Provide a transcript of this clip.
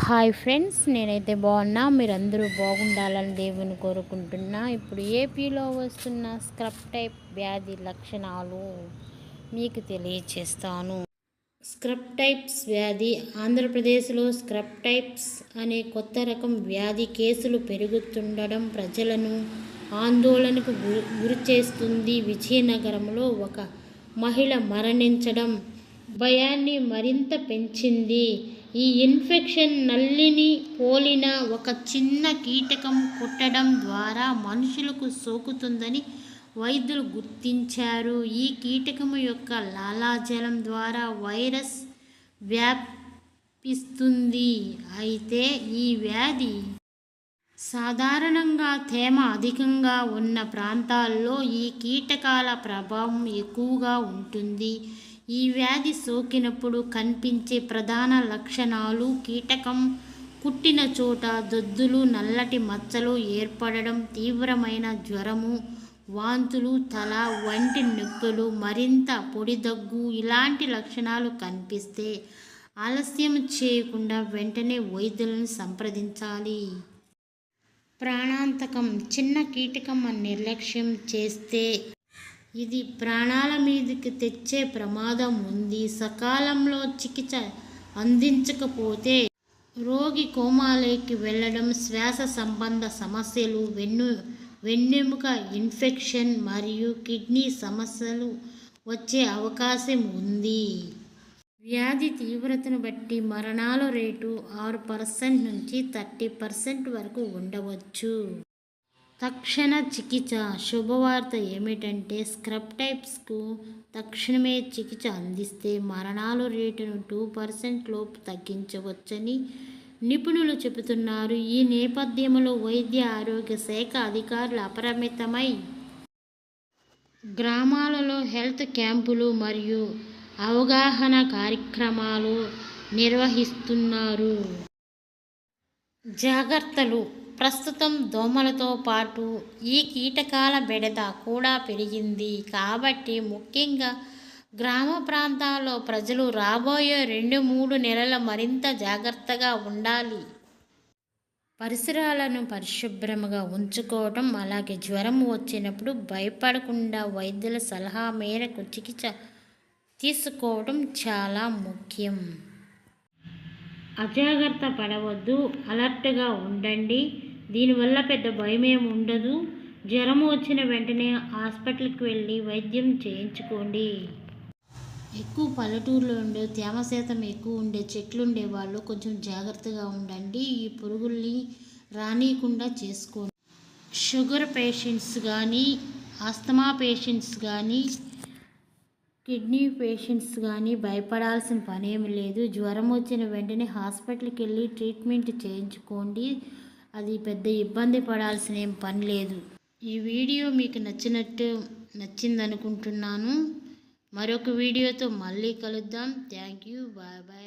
Hi friends, నేనైతే బాగున్నా. మీరందరూ బాగుండాలని దేవుని కోరుకుంటున్నా. ఇప్పుడు ఏపీలో వస్తున్న స్క్రబ్ టైప్ వ్యాధి లక్షణాలు మీకు తెలియచేస్తాను. స్క్రబ్ టైప్స్ వ్యాధి. ఆంధ్రప్రదేశ్లో స్క్రబ్ టైప్స్ అనే కొత్త రకం వ్యాధి కేసులు పెరుగుతుండడం ప్రజలను ఆందోళనకు గురిచేస్తుంది. విజయనగరంలో ఒక మహిళ మరణించడం భయాన్ని మరింత పెంచింది. ఈ ఇన్ఫెక్షన్ నల్లిని పోలిన ఒక చిన్న కీటకం కుట్టడం ద్వారా మనుషులకు సోకుతుందని వైద్యులు గుర్తించారు. ఈ కీటకము యొక్క లాలాజలం ద్వారా వైరస్ వ్యాపిస్తుంది. అయితే ఈ వ్యాధి సాధారణంగా తేమ అధికంగా ఉన్న ప్రాంతాల్లో ఈ కీటకాల ప్రభావం ఎక్కువగా ఉంటుంది. ఈ వ్యాధి సోకినప్పుడు కనిపించే ప్రధాన లక్షణాలు: కీటకం కుట్టిన చోట దద్దులు, నల్లటి మచ్చలు ఏర్పడడం, తీవ్రమైన జ్వరము, వాంతులు, తల, వంటి నొప్పులు, మరింత పొడి దగ్గు. ఇలాంటి లక్షణాలు కనిపిస్తే ఆలస్యం చేయకుండా వెంటనే వైద్యులను సంప్రదించాలి. ప్రాణాంతకం. చిన్న కీటకం నిర్లక్ష్యం చేస్తే ఇది ప్రాణాల మీదకి తెచ్చే ప్రమాదం ఉంది. సకాలంలో చికిత్స అందించకపోతే రోగి కోమాలోకి వెళ్ళడం, శ్వాస సంబంధ సమస్యలు, వెన్నెముక ఇన్ఫెక్షన్ మరియు కిడ్నీ సమస్యలు వచ్చే అవకాశం ఉంది. వ్యాధి తీవ్రతను బట్టి మరణాల రేటు 6% నుంచి 30% వరకు ఉండవచ్చు. తక్షణ చికిత్స. శుభవార్త ఏమిటంటే స్క్రబ్ టైప్స్కు తక్షణమే చికిత్స అందిస్తే మరణాల రేటును 2% లోపు తగ్గించవచ్చని నిపుణులు చెబుతున్నారు. ఈ నేపథ్యంలో వైద్య ఆరోగ్య శాఖ అధికారులు అప్రమత్తమై గ్రామాలలో హెల్త్ క్యాంపులు మరియు అవగాహన కార్యక్రమాలు నిర్వహిస్తున్నారు. జాగ్రత్తలు. ప్రస్తుతం దోమలతో పాటు ఈ కీటకాల బెడద కూడా పెరిగింది. కాబట్టి ముఖ్యంగా గ్రామ ప్రాంతాల్లో ప్రజలు రాబోయే 2-3 నెలలు మరింత జాగ్రత్తగా ఉండాలి. పరిసరాలను పరిశుభ్రంగా ఉంచుకోవటం, అలాగే జ్వరం వచ్చినప్పుడు భయపడకుండా వైద్యుల సలహా మేరకు చికిత్స తీసుకోవడం చాలా ముఖ్యం. అజాగ్రత్త పడవద్దు, అలర్ట్గా ఉండండి. దీనివల్ల పెద్ద భయమేం ఉండదు. జ్వరం వచ్చిన వెంటనే హాస్పిటల్కి వెళ్ళి వైద్యం చేయించుకోండి. ఎక్కువ పల్లెటూరులో ఉండే తేమ శాతం ఎక్కువ ఉండే చెట్లు ఉండే వాళ్ళు కొంచెం జాగ్రత్తగా ఉండండి. ఈ పురుగుల్ని రానీయకుండా చేసుకోండి. షుగర్ పేషెంట్స్ కానీ, ఆస్తమా పేషెంట్స్ కానీ, కిడ్నీ పేషెంట్స్ కానీ భయపడాల్సిన పనేమి లేదు. జ్వరం వచ్చిన వెంటనే హాస్పిటల్కి వెళ్ళి ట్రీట్మెంట్ చేయించుకోండి. అది పెద్ద ఇబ్బంది పడాల్సిన ఏం పని లేదు. ఈ వీడియో మీకు నచ్చిందనుకుంటున్నాను. మరొక వీడియోతో మళ్ళీ కలుద్దాం. Thank you. Bye bye.